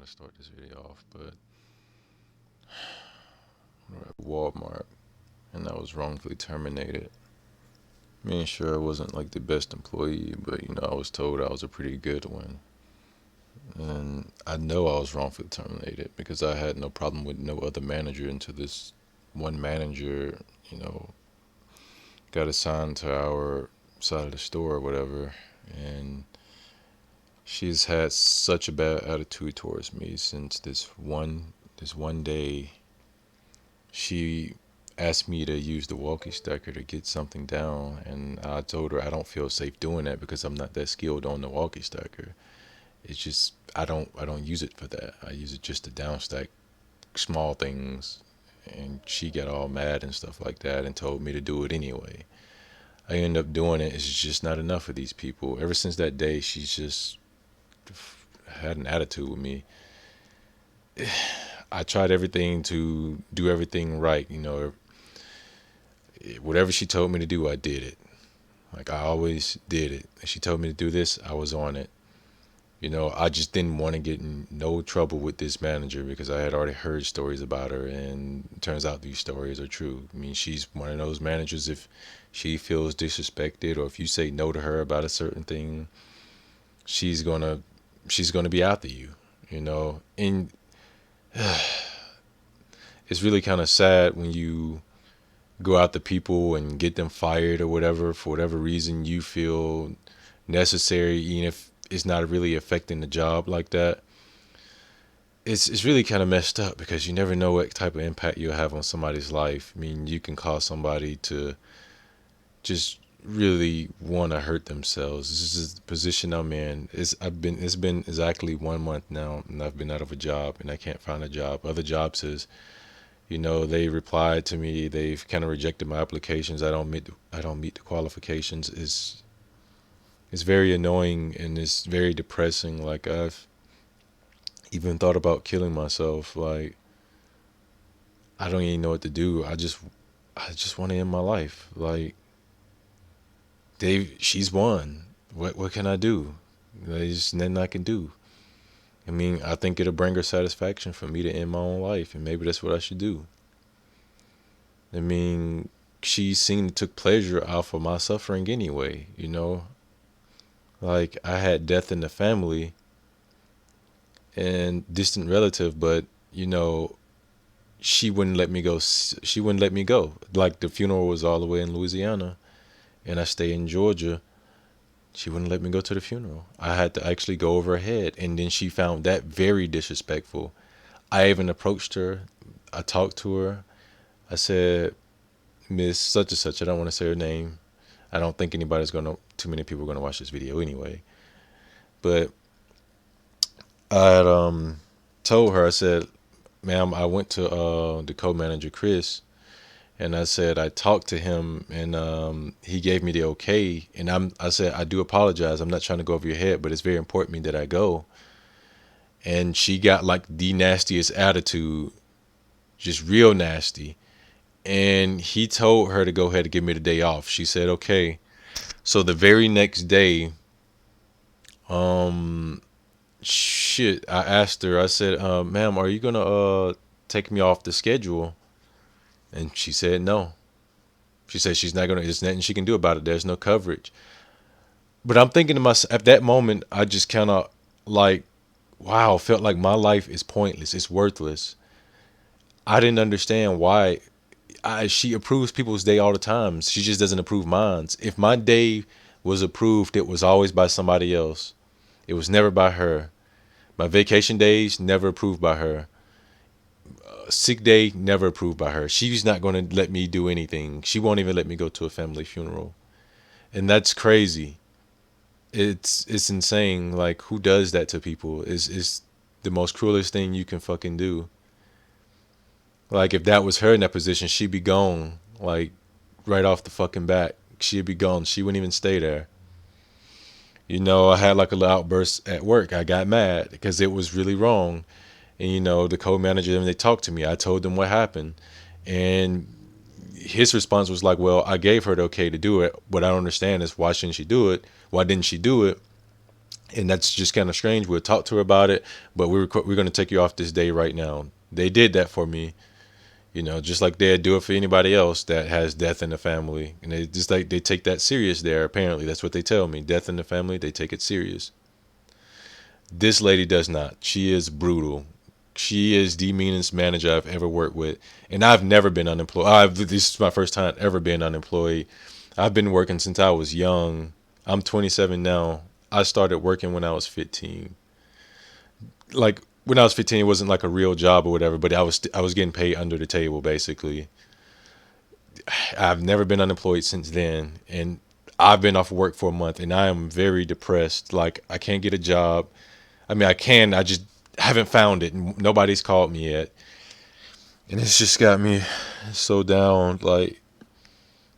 to start this video off, but we're at Walmart and I was wrongfully terminated. I mean, sure, I wasn't like the best employee, but I was told I was a pretty good one. And I know I was wrongfully terminated because I had no problem with no other manager until this one manager, you know, got assigned to our side of the store or whatever. And she's had such a bad attitude towards me since this one day she asked me to use the walkie stacker to get something down, and I told her I don't feel safe doing that because I'm not that skilled on the walkie stacker. It's just I don't use it for that. I use it just to downstack small things, and she got all mad and stuff like that and told me to do it anyway. I ended up doing it. It's just not enough for these people. Ever since that day, she's just had an attitude with me. I tried everything to do everything right. Whatever she told me to do, I did it. Like I always did it. If she told me to do this, I was on it. I just didn't want to get in no trouble with this manager because I had already heard stories about her, and it turns out these stories are true. I mean, she's one of those managers. If she feels disrespected, or if you say no to her about a certain thing, she's gonna she's gonna be after you. And it's really kind of sad when you go out to people and get them fired or whatever for whatever reason you feel necessary, even if it's not really affecting the job like that. It's really kind of messed up because you never know what type of impact you'll have on somebody's life. I mean, you can cause somebody to just really want to hurt themselves. This is the position I'm in. It's been exactly 1 month now, and I've been out of a job, and I can't find a job. Other jobs is, they replied to me. They've kind of rejected my applications. I don't meet the qualifications. It's very annoying and it's very depressing. Like I've even thought about killing myself. Like I don't even know what to do. I just want to end my life. Like she's won. What can I do? There's nothing I can do. I mean, I think it'll bring her satisfaction for me to end my own life, and maybe that's what I should do. I mean, she seemed to took pleasure out of my suffering anyway. Like I had death in the family and distant relative, but you know, she wouldn't let me go. She wouldn't let me go. Like the funeral was all the way in Louisiana, and I stay in Georgia. She wouldn't let me go to the funeral. I had to actually go over her head, and then she found that very disrespectful. I even approached her. I talked to her. I said, Miss such and such. I don't want to say her name. I don't think anybody's gonna. Too many people are gonna watch this video anyway. But I had told her. I said, "Ma'am, I went to the co-manager Chris, and I said I talked to him, and he gave me the okay. And I said I do apologize. I'm not trying to go over your head, but it's very important to me that I go." And she got like the nastiest attitude, just real nasty. And he told her to go ahead and give me the day off. She said okay. So the very next day, um, shit, I asked her. I said, "Ma'am, are you gonna take me off the schedule?" And she said no. She said she's not gonna. There's nothing she can do about it. There's no coverage. But I'm thinking to myself at that moment, I just kind of like, wow, felt like my life is pointless. It's worthless. I didn't understand why. She approves people's day all the time. She just doesn't approve mine's. If my day was approved, it was always by somebody else. It was never by her. My vacation days never approved by her. Sick day never approved by her. She's not going to let me do anything. She won't even let me go to a family funeral, and that's crazy. It's insane. Like who does that to people? Is the most cruelest thing you can fucking do. Like if that was her in that position, she'd be gone. Like right off the fucking bat, she'd be gone. She wouldn't even stay there. I had like a little outburst at work. I got mad because it was really wrong. And the co-manager, when they talked to me, I told them what happened, and his response was like, "Well, I gave her the okay to do it. What I don't understand is why shouldn't she do it? Why didn't she do it?" And that's just kind of strange. We'll talk to her about it, but we're going to take you off this day right now. They did that for me, just like they'd do it for anybody else that has death in the family. And they just like they take that serious there. Apparently, that's what they tell me. Death in the family, they take it serious. This lady does not. She is brutal. She is the meanest manager I've ever worked with, and I've never been unemployed. This is my first time ever being unemployed. I've been working since I was young. I'm 27 now. I started working when I was 15. Like when I was 15, it wasn't like a real job or whatever, but I was getting paid under the table basically. I've never been unemployed since then, and I've been off work for a month, and I am very depressed. Like I can't get a job. I mean, I can. I just haven't found it, and nobody's called me yet, and it's just got me so down. Like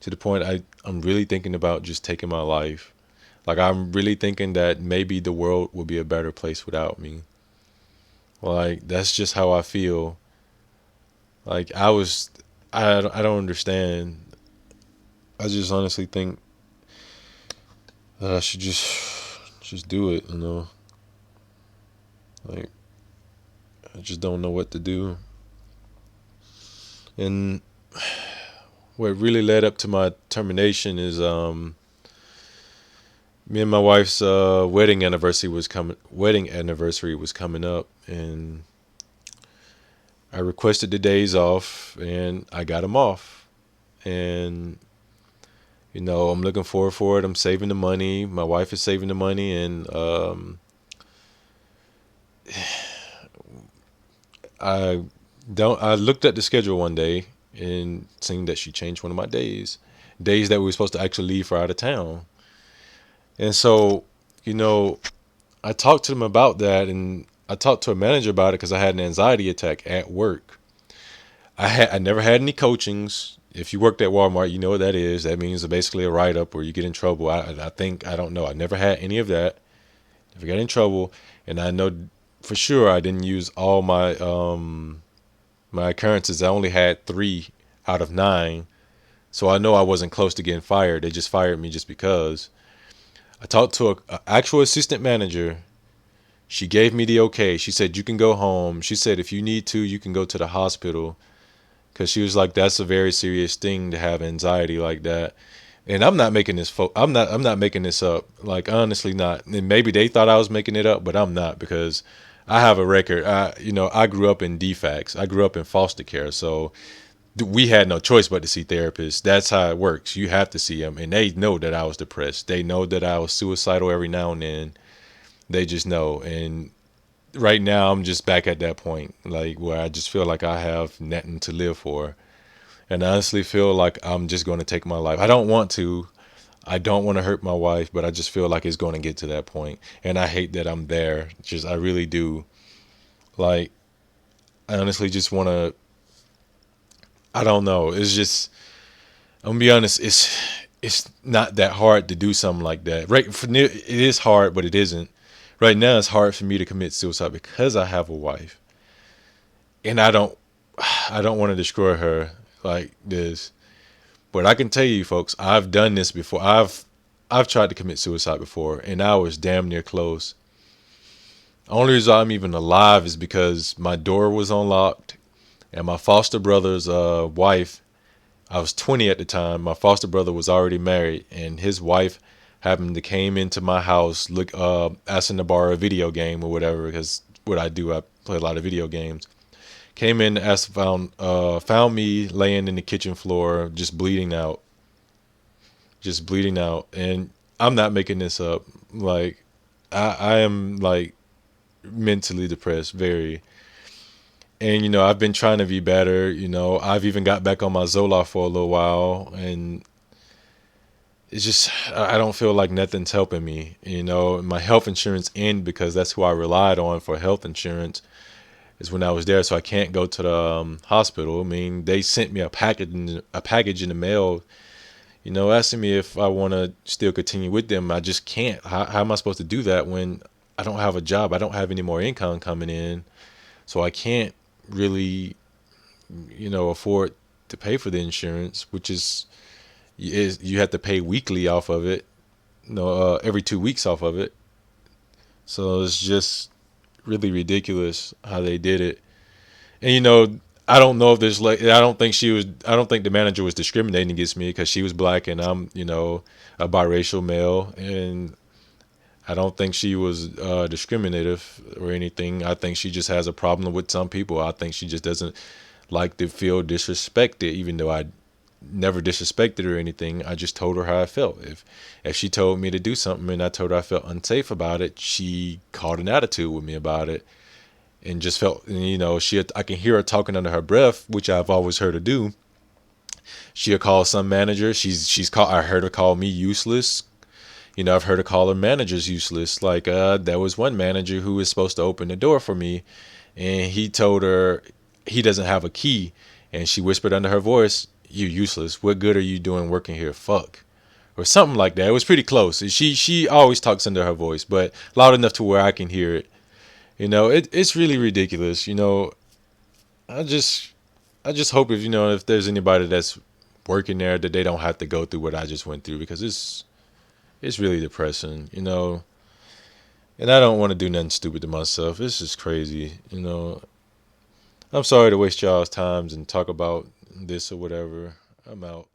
to the point I'm really thinking about just taking my life. Like I'm really thinking that maybe the world would be a better place without me. Like that's just how I feel. Like I don't understand. I just honestly think that I should just do it. Like I just don't know what to do. And what really led up to my termination is me and my wife's wedding anniversary was coming up, and I requested the days off, and I got them off. And I'm looking forward for it. I'm saving the money. My wife is saving the money, and I don't. I looked at the schedule one day and seen that she changed one of my days that we were supposed to actually leave for out of town. And so, you know, I talked to them about that, and I talked to a manager about it because I had an anxiety attack at work. I never had any coachings. If you worked at Walmart, you know what that is. That means basically a write up where you get in trouble. I think I don't know. I never had any of that. Never got in trouble, and I know for sure I didn't use all my occurrences. I only had 3 out of 9, so I know I wasn't close to getting fired. They just fired me just because. I talked to a actual assistant manager. She gave me the okay. She said you can go home. She said if you need to, you can go to the hospital, because she was like that's a very serious thing to have anxiety like that. And I'm not making this. I'm not making this up. Like honestly, not. And maybe they thought I was making it up, but I'm not, because I have a record. I grew up in DFACS. I grew up in foster care, so we had no choice but to see therapists. That's how it works. You have to see them, and they know that I was depressed. They know that I was suicidal every now and then. They just know. And right now, I'm just back at that point, like where I just feel like I have nothing to live for, and I honestly feel like I'm just going to take my life. I don't want to. I don't want to hurt my wife, but I just feel like it's going to get to that point, and I hate that I'm there. Just I really do. Like I honestly just want to. I don't know. It's just I'm gonna be honest. It's not that hard to do something like that. Right? It is hard, but it isn't. Right now, it's hard for me to commit suicide because I have a wife, and I don't want to destroy her like this. But I can tell you, folks, I've done this before. I've tried to commit suicide before, and I was damn near close. The only reason I'm even alive is because my door was unlocked, and my foster brother's wife. I was 20 at the time. My foster brother was already married, and his wife happened to came into my house, asking to borrow a video game or whatever. Because what I do, I play a lot of video games. Came in, found me laying in the kitchen floor, just bleeding out, and I'm not making this up. Like, I am like mentally depressed, very. And I've been trying to be better. I've even got back on my Zoloft for a little while, and it's just I don't feel like nothing's helping me. My health insurance ended because that's who I relied on for health insurance. Is when I was there, so I can't go to the hospital. I mean, they sent me a package in the mail, asking me if I want to still continue with them. I just can't. How am I supposed to do that when I don't have a job? I don't have any more income coming in, so I can't really, afford to pay for the insurance, which is you have to pay weekly off of it, every 2 weeks off of it. So it's just really ridiculous how they did it. And you know, I don't know if there's like I don't think she was. I don't think the manager was discriminating against me because she was black and I'm a biracial male, and I don't think she was discriminative or anything. I think she just has a problem with some people. I think she just doesn't like to feel disrespected, even though I never disrespected her or anything. I just told her how I felt. If she told me to do something and I told her I felt unsafe about it, she caught an attitude with me about it and just felt, I can hear her talking under her breath, which I've always heard her do. She'll call some manager. She's called. I heard her call me useless. I've heard her call her managers useless. Like there was one manager who was supposed to open the door for me, and he told her he doesn't have a key, and she whispered under her voice, "You useless. What good are you doing working here? Fuck." Or something like that. It was pretty close. She always talks under her voice, but loud enough to where I can hear it. It's really ridiculous. I just I just hope if there's anybody that's working there that they don't have to go through what I just went through because it's really depressing. And I don't want to do nothing stupid to myself. It's just crazy. I'm sorry to waste y'all's times and talk about this or whatever. I'm out.